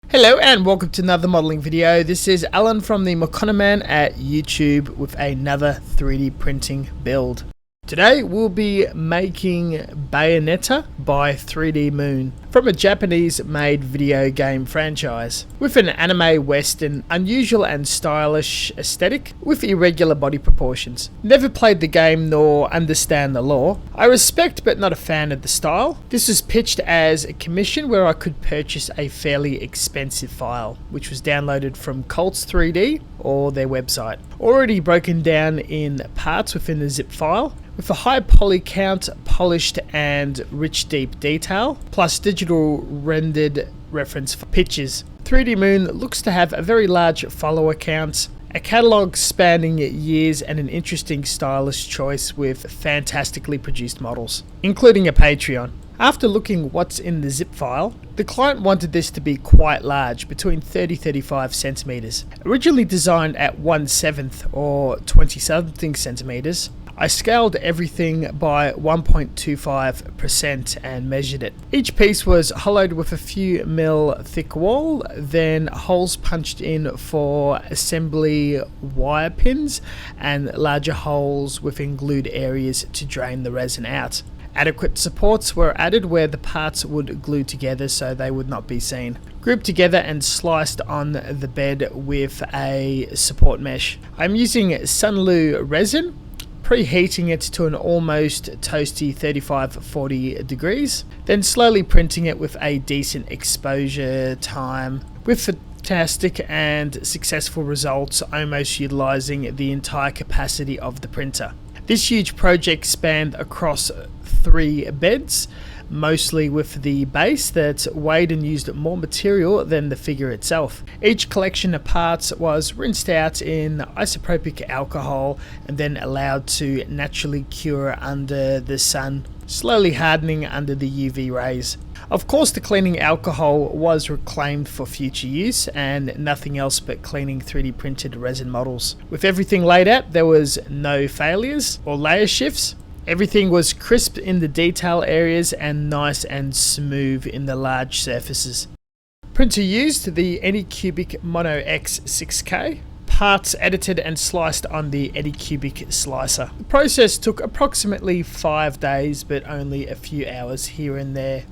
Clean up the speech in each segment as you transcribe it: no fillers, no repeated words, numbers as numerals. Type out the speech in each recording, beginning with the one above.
Hello and welcome to another modelling video. This is Alan from the Man at YouTube with another 3D printing build. Today we'll be making Bayonetta by 3D Moon from a Japanese made video game franchise with an anime western, unusual and stylish aesthetic with irregular body proportions. Never played the game nor understand the lore. I respect but not a fan of the style. This was pitched as a commission where I could purchase a fairly expensive file, which was downloaded from Cults 3D or their website. Already broken down in parts within the zip file, with a high poly count, polished and rich deep detail, plus digital rendered reference for pictures. 3D Moon looks to have a very large follower count, a catalogue spanning years and an interesting stylish choice with fantastically produced models, including a Patreon. After looking what's in the zip file, the client wanted this to be quite large, between 30-35 centimeters. Originally designed at 1/7 or 20 something centimeters, I scaled everything by 1.25% and measured it. Each piece was hollowed with a few mil thick wall, then holes punched in for assembly wire pins and larger holes within glued areas to drain the resin out. Adequate supports were added where the parts would glue together so they would not be seen. Grouped together and sliced on the bed with a support mesh. I'm using Sunlu resin, preheating it to an almost toasty 35-40 degrees, then slowly printing it with a decent exposure time, with fantastic and successful results, almost utilizing the entire capacity of the printer. This huge project spanned across 3 beds, mostly with the base that weighed and used more material than the figure itself. Each collection of parts was rinsed out in isopropyl alcohol and then allowed to naturally cure under the sun, slowly hardening under the UV rays. Of course, the cleaning alcohol was reclaimed for future use and nothing else but cleaning 3D printed resin models. With everything laid out, there was no failures or layer shifts. Everything was crisp in the detail areas and nice and smooth in the large surfaces. Printer used the Anycubic Mono X 6K. Parts edited and sliced on the Anycubic slicer. The process took approximately 5 days, but only a few hours here and there.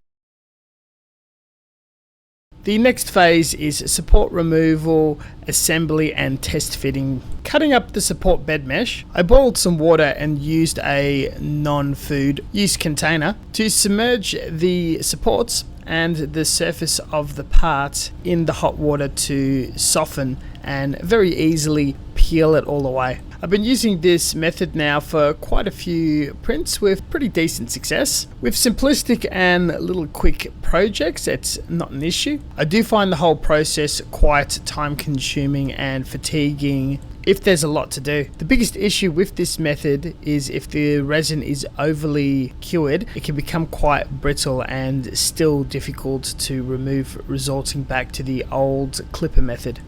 The next phase is support removal, assembly and test fitting. Cutting up the support bed mesh, I boiled some water and used a non-food use container to submerge the supports and the surface of the part in the hot water to soften and very easily peel it all away. I've been using this method now for quite a few prints with pretty decent success. With simplistic and little quick projects, it's not an issue. I do find the whole process quite time consuming and fatiguing if there's a lot to do. The biggest issue with this method is if the resin is overly cured, it can become quite brittle and still difficult to remove, resulting back to the old clipper method.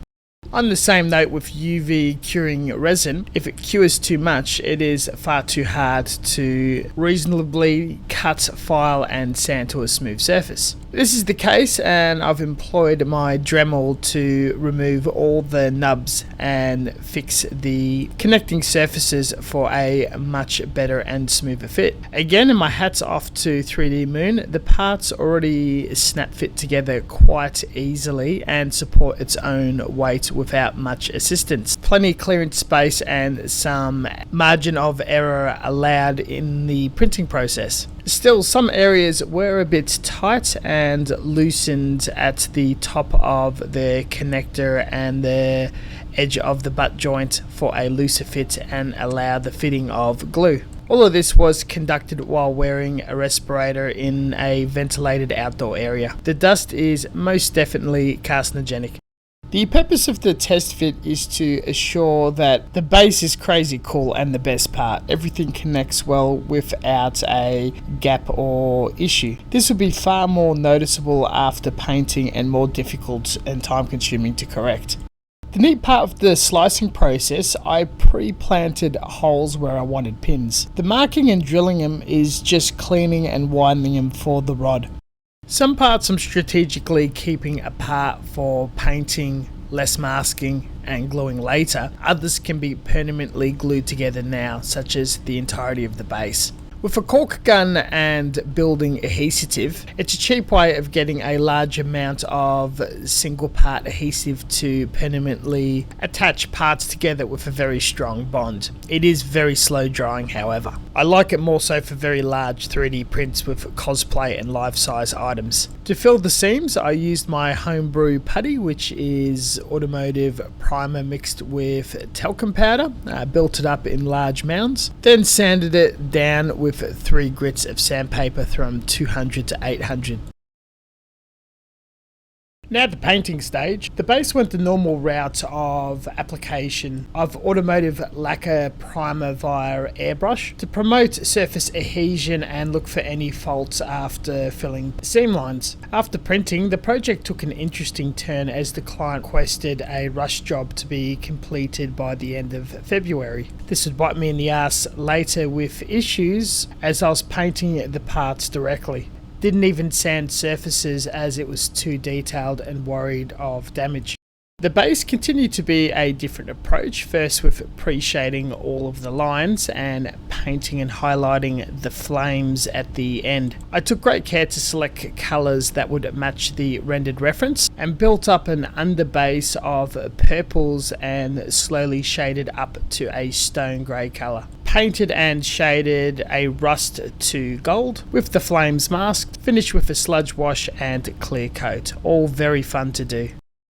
On the same note with UV curing resin, if it cures too much, it is far too hard to reasonably cut, file and sand to a smooth surface. This is the case, and I've employed my Dremel to remove all the nubs and fix the connecting surfaces for a much better and smoother fit. Again, my hat's off to 3D Moon. The parts already snap fit together quite easily and support its own weight without much assistance. Plenty of clearance space and some margin of error allowed in the printing process. Still, some areas were a bit tight and loosened at the top of the connector and the edge of the butt joint for a looser fit and allow the fitting of glue. All of this was conducted while wearing a respirator in a ventilated outdoor area. The dust is most definitely carcinogenic. The purpose of the test fit is to assure that the base is crazy cool and the best part. Everything connects well without a gap or issue. This will be far more noticeable after painting and more difficult and time consuming to correct. The neat part of the slicing process, I pre-planted holes where I wanted pins. The marking and drilling them is just cleaning and widening them for the rod. Some parts I'm strategically keeping apart for painting, less masking and gluing later. Others can be permanently glued together now, such as the entirety of the base. With a caulk gun and building adhesive, it's a cheap way of getting a large amount of single part adhesive to permanently attach parts together with a very strong bond. It is very slow drying, however. I like it more so for very large 3D prints with cosplay and life-size items. To fill the seams, I used my homebrew putty, which is automotive primer mixed with talcum powder. Built it up in large mounds, then sanded it down with 3 grits of sandpaper from 200 to 800. Now at the painting stage, the base went the normal route of application of automotive lacquer primer via Airbrush to promote surface adhesion and look for any faults after filling seam lines. After printing, the project took an interesting turn as the client requested a rush job to be completed by the end of February. This would bite me in the ass later with issues as I was painting the parts directly. Didn't even sand surfaces as it was too detailed and worried of damage. The base continued to be a different approach, first with pre-shading all of the lines and painting and highlighting the flames at the end. I took great care to select colours that would match the rendered reference and built up an underbase of purples and slowly shaded up to a stone grey colour. Painted and shaded a rust to gold with the flames masked, finished with a sludge wash and clear coat. All very fun to do.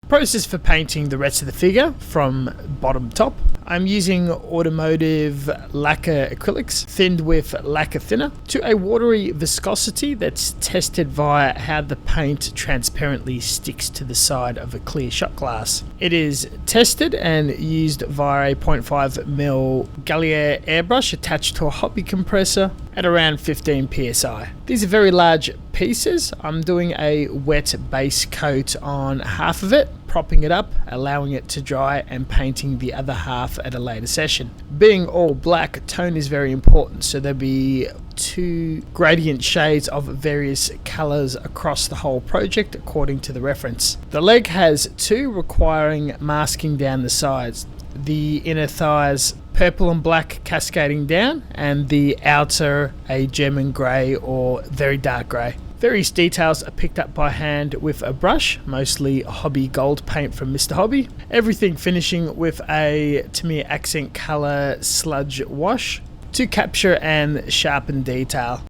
Process for painting the rest of the figure from bottom top. I'm using automotive lacquer acrylics thinned with lacquer thinner to a watery viscosity that's tested via how the paint transparently sticks to the side of a clear shot glass. It is tested and used via a 0.5mm Gallier airbrush attached to a hobby compressor at around 15 psi. These are very large pieces. I'm doing a wet base coat on half of it, propping it up, allowing it to dry and painting the other half at a later session. Being all black, tone is very important, so there'll be 2 gradient shades of various colours across the whole project according to the reference. The leg has 2 requiring masking down the sides. The inner thighs purple and black cascading down, and the outer a German grey or very dark grey. Various details are picked up by hand with a brush, mostly hobby gold paint from Mr. Hobby. Everything finishing with a Tamiya accent colour sludge wash to capture and sharpen detail.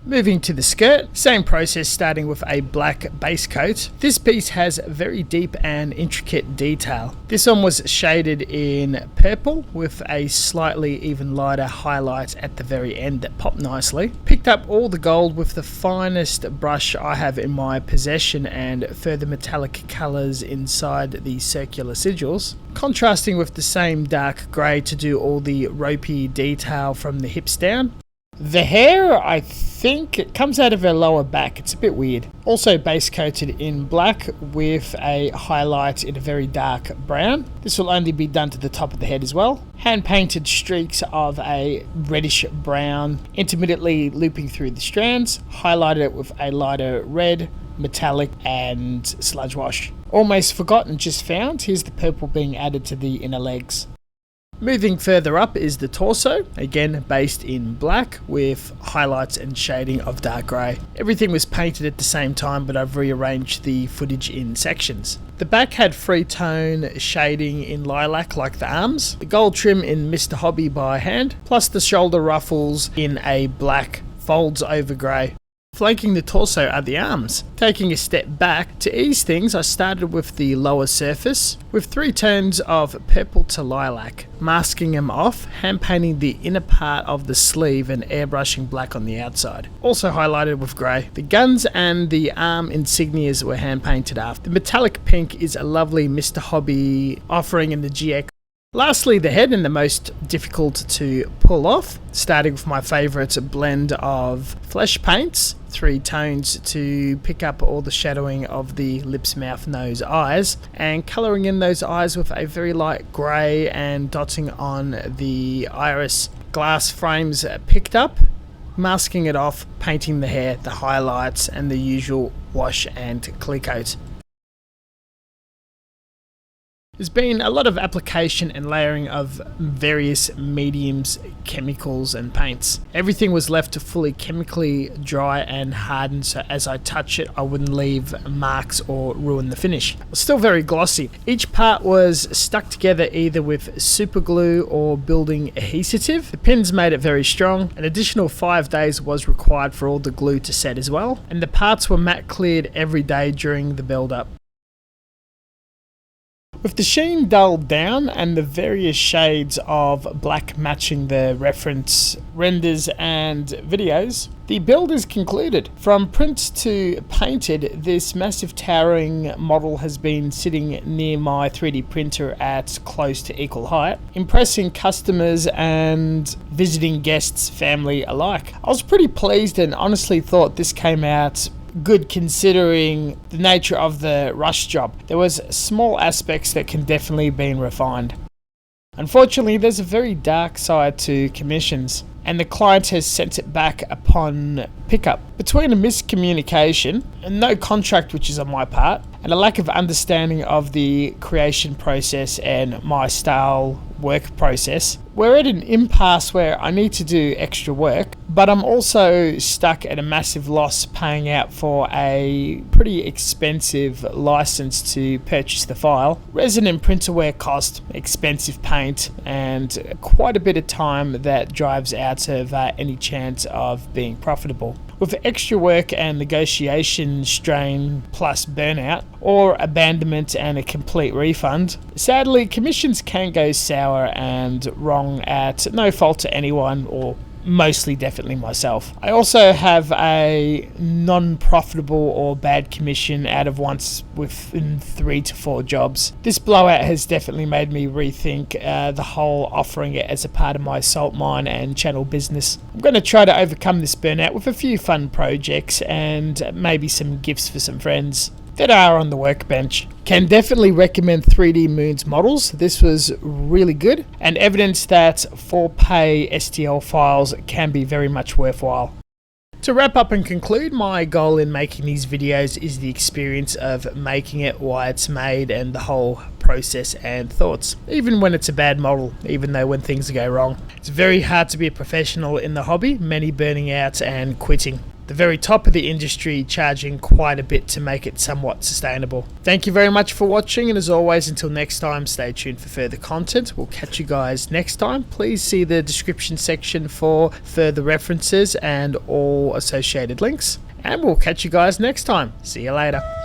Moving to the skirt, same process starting with a black base coat. This piece has very deep and intricate detail. This one was shaded in purple with a slightly even lighter highlight at the very end that popped nicely. Picked up all the gold with the finest brush I have in my possession and further metallic colours inside the circular sigils. Contrasting with the same dark grey to do all the ropey detail from the hips down. The hair, I think, it comes out of her lower back. It's a bit weird. Also base coated in black with a highlight in a very dark brown. This will only be done to the top of the head as well. Hand painted streaks of a reddish brown, intermittently looping through the strands. Highlighted it with a lighter red, metallic and sludge wash. Almost forgotten, just found. Here's the purple being added to the inner legs. Moving further up is the torso, again based in black with highlights and shading of dark grey. Everything was painted at the same time, but I've rearranged the footage in sections. The back had free tone shading in lilac like the arms, the gold trim in Mr. Hobby by hand, plus the shoulder ruffles in a black folds over grey. Flanking the torso are the arms. Taking a step back, to ease things I started with the lower surface with 3 tones of purple to lilac, masking them off, hand painting the inner part of the sleeve and airbrushing black on the outside. Also highlighted with grey. The guns and the arm insignias were hand painted after. The metallic pink is a lovely Mr. Hobby offering in the GX. Lastly, the head, and the most difficult to pull off, starting with my favourite blend of flesh paints, 3 tones to pick up all the shadowing of the lips, mouth, nose, eyes, and colouring in those eyes with a very light grey and dotting on the iris. Glass frames picked up masking it off, painting the hair, the highlights, and the usual wash and clear coat. There's been a lot of application and layering of various mediums, chemicals and paints. Everything was left to fully chemically dry and harden, so as I touch it I wouldn't leave marks or ruin the finish. Still very glossy. Each part was stuck together either with super glue or building adhesive. The pins made it very strong. An additional 5 days was required for all the glue to set as well, and the parts were matte cleared every day during the build up. With the sheen dulled down and the various shades of black matching the reference renders and videos, the build is concluded. From print to painted, this massive towering model has been sitting near my 3D printer at close to equal height, impressing customers and visiting guests, family alike. I was pretty pleased and honestly thought this came out good considering the nature of the rush job. There was small aspects that can definitely be refined. Unfortunately, there's a very dark side to commissions, and the client has sent it back upon pickup. Between a miscommunication, and no contract which is on my part, and a lack of understanding of the creation process and my style work process, we're at an impasse where I need to do extra work, but I'm also stuck at a massive loss paying out for a pretty expensive license to purchase the file. Resin and printerware cost, expensive paint, and quite a bit of time that drives out of any chance of being profitable. With extra work and negotiation strain plus burnout, or abandonment and a complete refund, sadly commissions can go sour and wrong at no fault to anyone, or mostly definitely myself. I also have a non-profitable or bad commission out of once within 3 to 4 jobs. This blowout has definitely made me rethink the whole offering it as a part of my salt mine and channel business. I'm going to try to overcome this burnout with a few fun projects and maybe some gifts for some friends that are on the workbench. Can definitely recommend 3D Moons models. This was really good and evidence that for pay STL files can be very much worthwhile. To wrap up and conclude, my goal in making these videos is the experience of making it, why it's made, and the whole process and thoughts. Even when it's a bad model, even though when things go wrong. It's very hard to be a professional in the hobby, many burning out and quitting. The very top of the industry charging quite a bit to make it somewhat sustainable. Thank you very much for watching, and as always, until next time, stay tuned for further content. We'll catch you guys next time. Please see the description section for further references and all associated links, and we'll catch you guys next time. See you later.